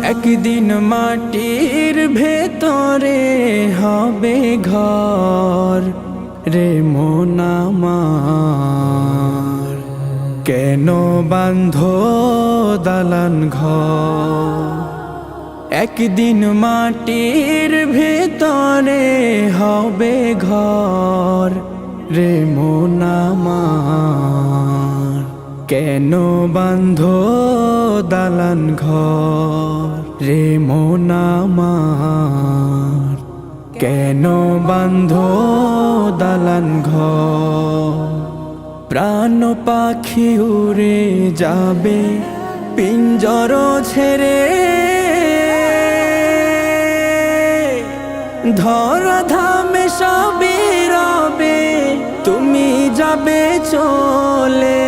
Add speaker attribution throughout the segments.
Speaker 1: একদিন মাটির ভেতরে হবে ঘর রে মন আমার, কেন বাঁধো দালান ঘর। একদিন মাটির ভেতরে হবে ঘর রে মন আমার, কেন বাঁধো দালান ঘর রে মন আমার, কেন বাঁধো দালান ঘর। প্রাণ পাখি উড়ে যাবে পিঞ্জর ছেড়ে, ধরা ধামে সবই রবে তুমি যাবে চলে।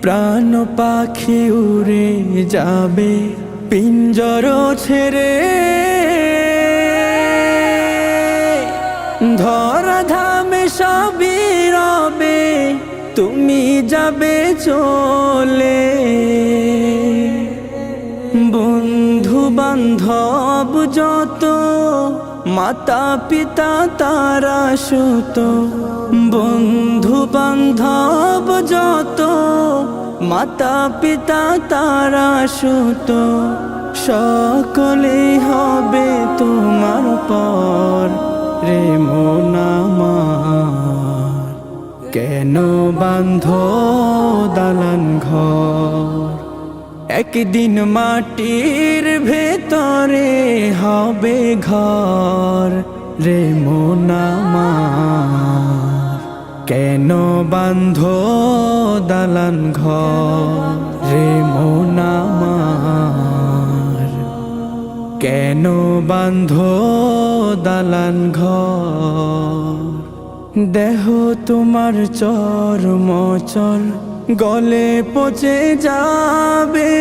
Speaker 1: প্রাণ পাখি উড়ে যাবে পিঞ্জর ছেড়ে, ধরা ধামে সবই রবে তুমি যাবে চলে। বন্ধু বান্ধব যত মাতা পিতা তারা সুত, বন্ধু বান্ধব যত মাতা পিতা তারা সুত, সকলেই হবে তোমার পর রে মন আমার, কেন বাঁধো দালান ঘর। একদিন মাটির ভেতরে হবে ঘর রে মন আমার, কেন বাঁধো দালান ঘর রে মন আমার, কেন বাঁধো দালান ঘর। দেহ তোমার চর্মচল গলে পচে যাবে,